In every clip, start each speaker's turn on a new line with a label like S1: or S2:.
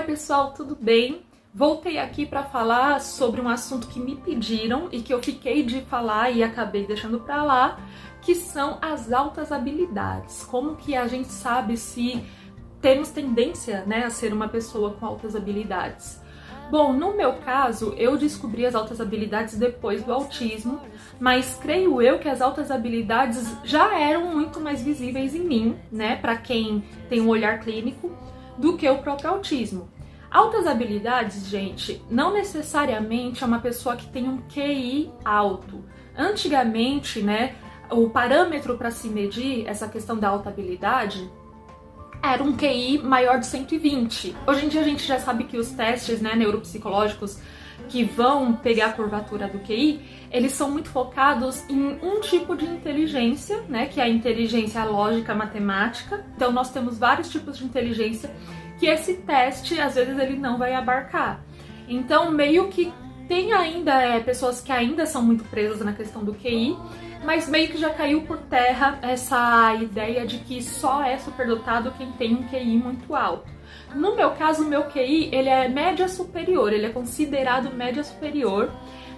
S1: pessoal, tudo bem? Voltei aqui para falar sobre um assunto que me pediram e que eu fiquei de falar e acabei deixando para lá, que são as altas habilidades. Como que a gente sabe se temos tendência, né, a ser uma pessoa com altas habilidades? Bom, no meu caso, eu descobri as altas habilidades depois do autismo, mas creio eu que as altas habilidades já eram muito mais visíveis em mim, né, para quem tem um olhar clínico, do que o próprio autismo. Altas habilidades, gente, não necessariamente é uma pessoa que tem um QI alto. Antigamente, né, o parâmetro para se medir essa questão da alta habilidade era um QI maior de 120. Hoje em dia a gente já sabe que os testes, né, neuropsicológicos que vão pegar a curvatura do QI, eles são muito focados em um tipo de inteligência, né, que é a inteligência lógica matemática. Então nós temos vários tipos de inteligência que esse teste, às vezes, ele não vai abarcar. Então, meio que tem ainda pessoas que ainda são muito presas na questão do QI, mas meio que já caiu por terra essa ideia de que só é superdotado quem tem um QI muito alto. No meu caso, o meu QI, ele é média superior, ele é considerado média superior,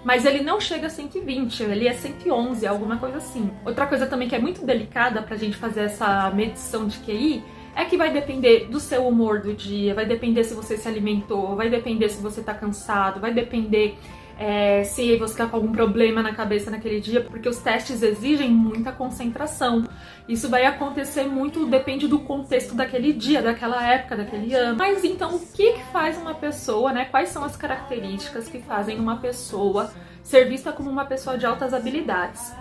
S1: mas ele não chega a 120, ele é 111, alguma coisa assim. Outra coisa também que é muito delicada pra gente fazer essa medição de QI é que vai depender do seu humor do dia, vai depender se você se alimentou, vai depender se você tá cansado, vai depender se você tá com algum problema na cabeça naquele dia, porque os testes exigem muita concentração. Isso vai acontecer muito, depende do contexto daquele dia, daquela época, daquele ano. Mas então, o que faz uma pessoa, né? Quais são as características que fazem uma pessoa ser vista como uma pessoa de altas habilidades?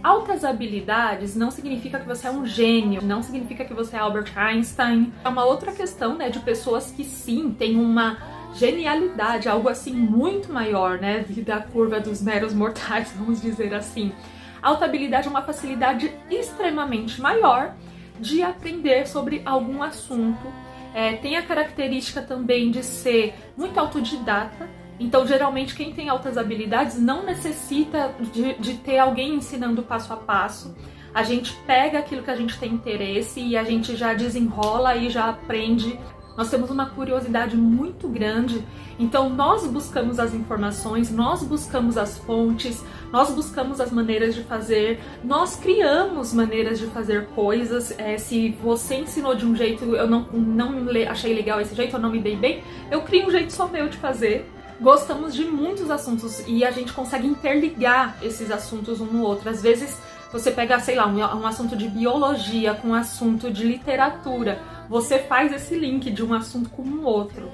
S1: Altas habilidades não significa que você é um gênio, não significa que você é Albert Einstein. É uma outra questão, né, de pessoas que sim, têm uma genialidade, algo assim muito maior, né, da curva dos meros mortais, vamos dizer assim. Alta habilidade é uma facilidade extremamente maior de aprender sobre algum assunto. Tem a característica também de ser muito autodidata. Então, geralmente, quem tem altas habilidades não necessita de ter alguém ensinando passo a passo. A gente pega aquilo que a gente tem interesse e a gente já desenrola e já aprende. Nós temos uma curiosidade muito grande, então nós buscamos as informações, nós buscamos as fontes, nós buscamos as maneiras de fazer, nós criamos maneiras de fazer coisas. Se você ensinou de um jeito, eu não achei legal esse jeito, eu não me dei bem, eu crio um jeito só meu de fazer. Gostamos de muitos assuntos e a gente consegue interligar esses assuntos um no outro. Às vezes você pega, sei lá, um assunto de biologia com um assunto de literatura. Você faz esse link de um assunto com o outro.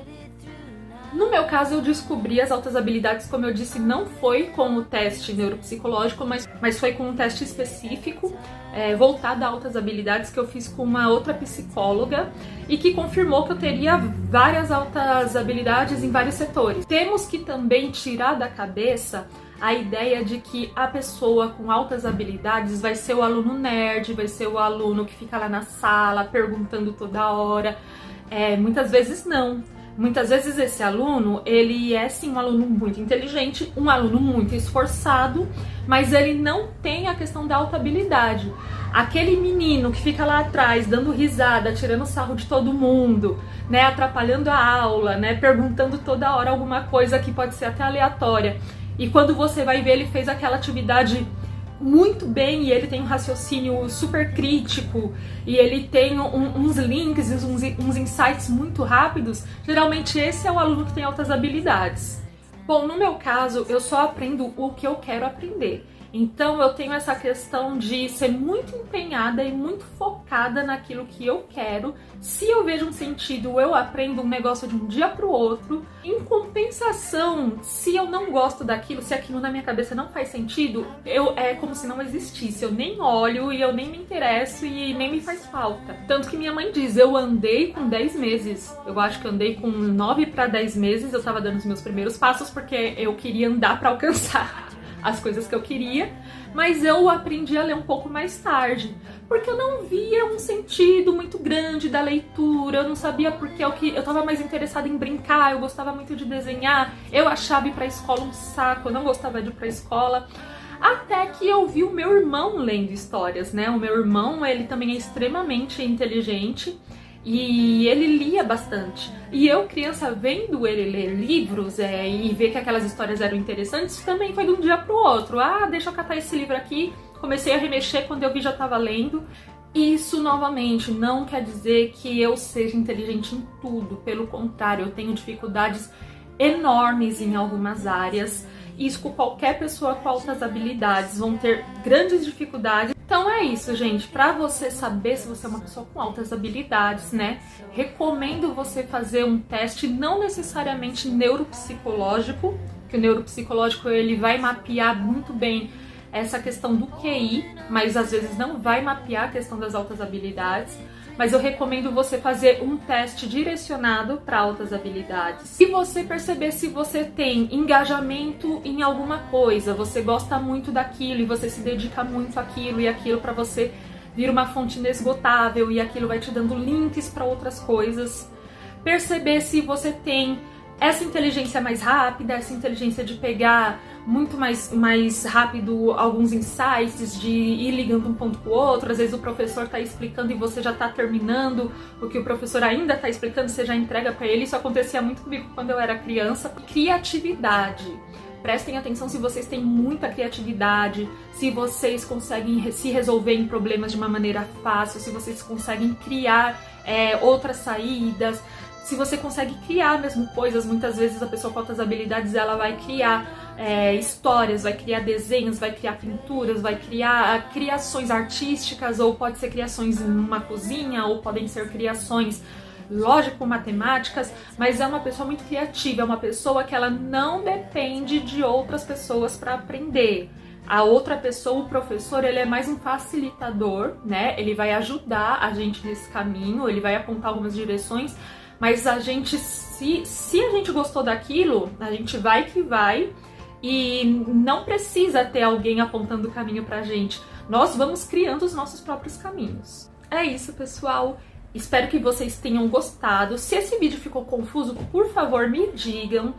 S1: No meu caso, eu descobri as altas habilidades, como eu disse, não foi com o teste neuropsicológico, mas foi com um teste específico, voltado a altas habilidades, que eu fiz com uma outra psicóloga e que confirmou que eu teria várias altas habilidades em vários setores. Temos que também tirar da cabeça a ideia de que a pessoa com altas habilidades vai ser o aluno nerd, vai ser o aluno que fica lá na sala perguntando toda hora. Muitas vezes não. Muitas vezes esse aluno, ele é sim um aluno muito inteligente, um aluno muito esforçado, mas ele não tem a questão da alta habilidade. Aquele menino que fica lá atrás dando risada, tirando sarro de todo mundo, né, atrapalhando a aula, né, perguntando toda hora alguma coisa que pode ser até aleatória. E quando você vai ver, ele fez aquela atividade muito bem e ele tem um raciocínio super crítico e ele tem uns links, uns insights muito rápidos. Geralmente esse é o aluno que tem altas habilidades. Bom, no meu caso, eu só aprendo o que eu quero aprender. Então eu tenho essa questão de ser muito empenhada e muito focada naquilo que eu quero. Se eu vejo um sentido, eu aprendo um negócio de um dia para o outro. Em compensação, se eu não gosto daquilo, se aquilo na minha cabeça não faz sentido, é como se não existisse. Eu nem olho e eu nem me interesso e nem me faz falta. Tanto que minha mãe diz, eu andei com 10 meses. Eu acho que eu andei com 9 para 10 meses. Eu tava dando os meus primeiros passos porque eu queria andar para alcançar as coisas que eu queria, mas eu aprendi a ler um pouco mais tarde, porque eu não via um sentido muito grande da leitura, eu não sabia porque eu tava mais interessada em brincar, eu gostava muito de desenhar, eu achava ir pra escola um saco, eu não gostava de ir pra escola, até que eu vi o meu irmão lendo histórias, né? O meu irmão, ele também é extremamente inteligente, e ele lia bastante. E eu, criança, vendo ele ler livros e ver que aquelas histórias eram interessantes, também foi de um dia pro outro. Ah, deixa eu catar esse livro aqui. Comecei a remexer, quando eu vi já estava lendo. Isso, novamente, não quer dizer que eu seja inteligente em tudo. Pelo contrário, eu tenho dificuldades enormes em algumas áreas. Isso com qualquer pessoa com altas habilidades vão ter grandes dificuldades. Então é isso, gente. Pra você saber se você é uma pessoa com altas habilidades, né? Recomendo você fazer um teste não necessariamente neuropsicológico, que o neuropsicológico ele vai mapear muito bem essa questão do QI, mas às vezes não vai mapear a questão das altas habilidades. Mas eu recomendo você fazer um teste direcionado para altas habilidades. E você perceber se você tem engajamento em alguma coisa, você gosta muito daquilo e você se dedica muito àquilo, e aquilo para você vira uma fonte inesgotável e aquilo vai te dando links para outras coisas. Perceber se você tem essa inteligência mais rápida, essa inteligência de pegar muito mais rápido alguns insights, de ir ligando um ponto com o outro. Às vezes o professor está explicando e você já está terminando o que o professor ainda está explicando, você já entrega para ele. Isso acontecia muito comigo quando eu era criança. Criatividade. Prestem atenção se vocês têm muita criatividade, se vocês conseguem se resolver em problemas de uma maneira fácil, se vocês conseguem criar outras saídas, se você consegue criar mesmo coisas. Muitas vezes a pessoa com altas habilidades ela vai criar histórias, vai criar desenhos, vai criar pinturas, vai criar criações artísticas, ou pode ser criações em uma cozinha, ou podem ser criações lógico-matemáticas, mas é uma pessoa muito criativa, é uma pessoa que ela não depende de outras pessoas para aprender. A outra pessoa, o professor, ele é mais um facilitador, né? Ele vai ajudar a gente nesse caminho, ele vai apontar algumas direções, mas a gente, se a gente gostou daquilo, a gente vai que vai, e não precisa ter alguém apontando o caminho pra gente. Nós vamos criando os nossos próprios caminhos. É isso, pessoal. Espero que vocês tenham gostado. Se esse vídeo ficou confuso, por favor, me digam.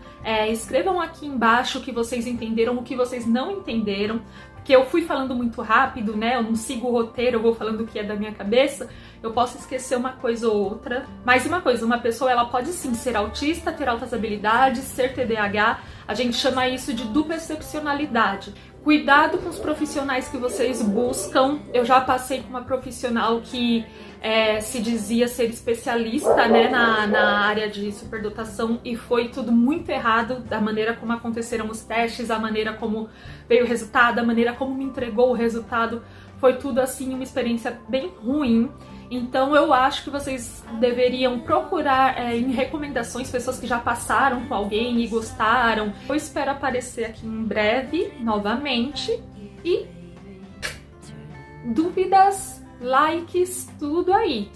S1: Escrevam aqui embaixo o que vocês entenderam, o que vocês não entenderam. Porque eu fui falando muito rápido, né? Eu não sigo o roteiro, eu vou falando o que é da minha cabeça. Eu posso esquecer uma coisa ou outra. Mas uma coisa, uma pessoa ela pode sim ser autista, ter altas habilidades, ser TDAH. A gente chama isso de dupla excepcionalidade. Cuidado com os profissionais que vocês buscam. Eu já passei com uma profissional que se dizia ser especialista, né, na área de superdotação, e foi tudo muito errado, da maneira como aconteceram os testes, a maneira como veio o resultado, a maneira como me entregou o resultado. Foi tudo assim uma experiência bem ruim. Então eu acho que vocês deveriam procurar em recomendações pessoas que já passaram com alguém e gostaram. Eu espero aparecer aqui em breve novamente. E dúvidas, likes, tudo aí.